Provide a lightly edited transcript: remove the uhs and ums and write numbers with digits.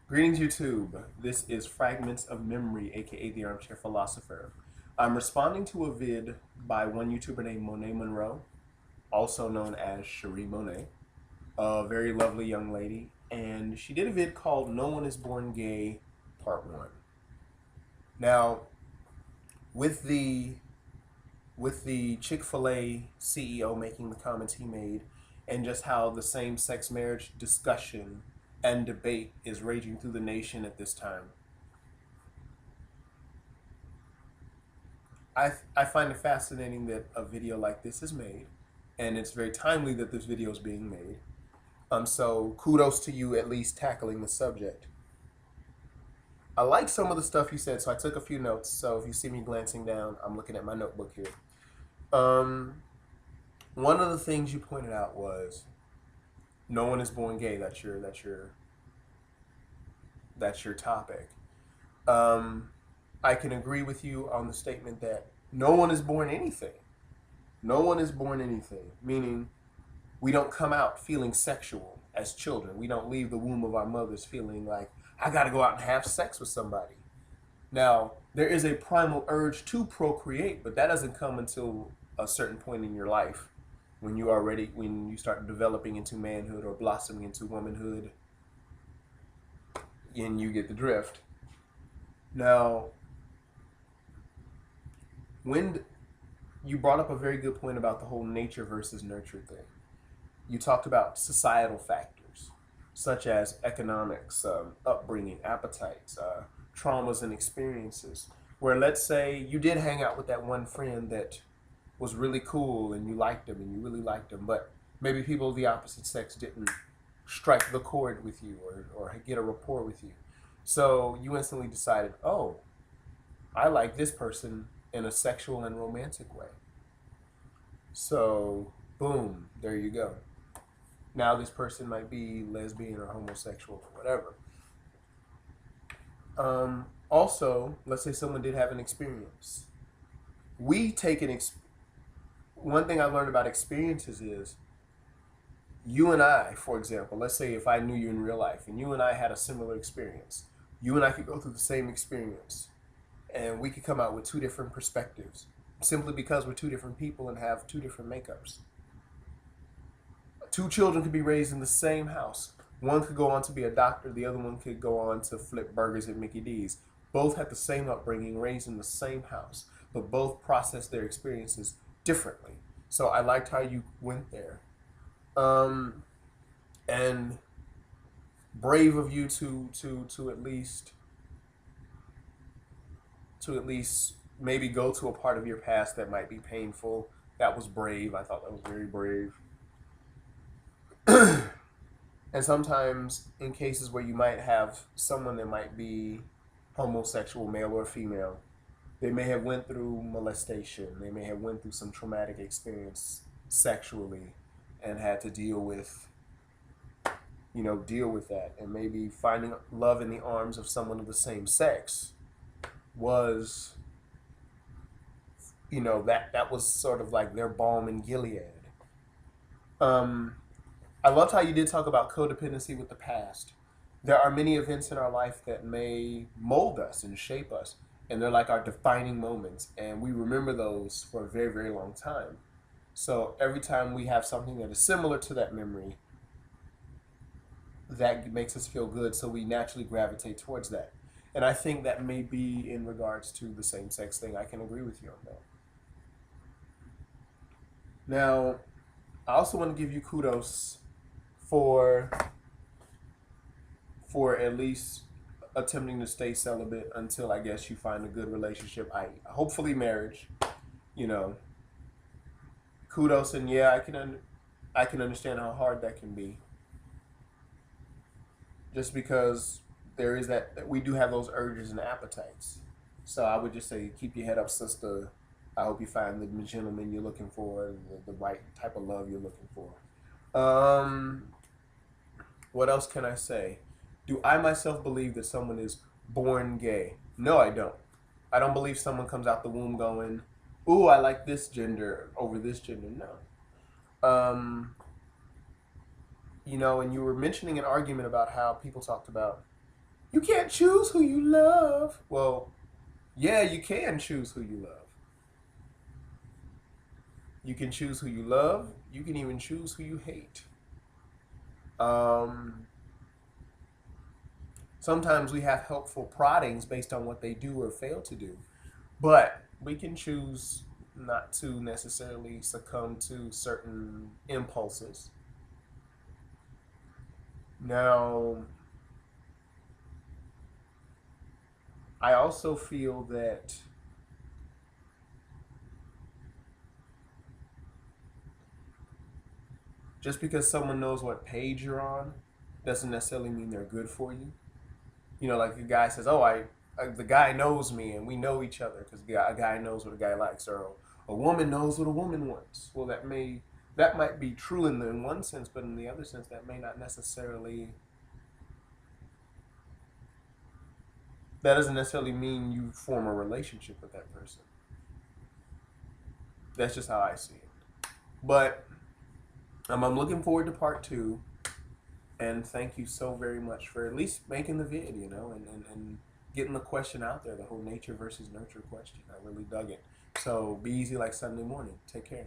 Greetings, YouTube. This is Fragments of Memory, aka The Armchair Philosopher. I'm responding to a vid by one YouTuber named Monet Monroe, also known as Sheree Monay, a very lovely young lady, and she did a vid called No One Is Born Gay, Part 1. Now, with the Chick-fil-A CEO making the comments he made, and just how the same-sex marriage discussion and debate is raging through the nation at this time, I find it fascinating that a video like this is made, and it's very timely that this video is being made. So kudos to you at least tackling the subject. I like some of the stuff you said, so I took a few notes. So if you see me glancing down, I'm looking at my notebook here. One of the things you pointed out was no one is born gay. That's your topic. I can agree with you on the statement that no one is born anything. No one is born anything, meaning we don't come out feeling sexual as children. We don't leave the womb of our mothers feeling like, I got to go out and have sex with somebody. Now, there is a primal urge to procreate, but that doesn't come until a certain point in your life when you start developing into manhood or blossoming into womanhood, and you get the drift. Now, when you brought up a very good point about the whole nature versus nurture thing. You talked about societal factors such as economics, upbringing, appetites, traumas and experiences, where let's say you did hang out with that one friend that was really cool and you liked him and you really liked him, but maybe people of the opposite sex didn't strike the chord with you or get a rapport with you. So you instantly decided, oh, I like this person in a sexual and romantic way. So, boom, there you go. Now this person might be lesbian or homosexual or whatever. Also, let's say someone did have an experience. We take one thing I learned about experiences is you and I, for example, let's say if I knew you in real life and you and I had a similar experience, you and I could go through the same experience and we could come out with two different perspectives simply because we're two different people and have two different makeups. Two children could be raised in the same house. One could go on to be a doctor, the other one could go on to flip burgers at Mickey D's. Both had the same upbringing, raised in the same house, but both processed their experiences differently. So I liked how you went there. And brave of you to at least maybe go to a part of your past that might be painful. That was brave. I thought that was very brave. And sometimes in cases where you might have someone that might be homosexual, male or female, they may have went through molestation, they may have went through some traumatic experience sexually and had to deal with that, and maybe finding love in the arms of someone of the same sex was that was sort of like their balm in Gilead. I loved how you did talk about codependency with the past. There are many events in our life that may mold us and shape us, and they're like our defining moments, and we remember those for a very, very long time. So every time we have something that is similar to that memory, that makes us feel good, so we naturally gravitate towards that. And I think that may be in regards to the same-sex thing. I can agree with you on that. Now, I also want to give you kudos for at least attempting to stay celibate until I guess you find a good relationship. Hopefully marriage, kudos. And yeah, I can understand how hard that can be. Just because there is that we do have those urges and appetites. So I would just say keep your head up, sister. I hope you find the gentleman you're looking for, the right type of love you're looking for. What else can I say? Do I myself believe that someone is born gay? No, I don't. I don't believe someone comes out the womb going, ooh, I like this gender over this gender. No. And you were mentioning an argument about how people talked about You can't choose who you love. Well, yeah, you can choose who you love. You can choose who you love. You can even choose who you hate. Um, Sometimes we have helpful proddings based on what they do or fail to do, but we can choose not to necessarily succumb to certain impulses. Now, I also feel that just because someone knows what page you're on doesn't necessarily mean they're good for you. You know, like a guy says, "Oh, the guy knows me, and we know each other because a guy knows what a guy likes," or a woman knows what a woman wants. Well, that might be true in one sense, but in the other sense, that may not necessarily. That doesn't necessarily mean you form a relationship with that person. That's just how I see it. But I'm looking forward to part two. And thank you so very much for at least making the vid, and getting the question out there, the whole nature versus nurture question. I really dug it. So be easy like Sunday morning. Take care.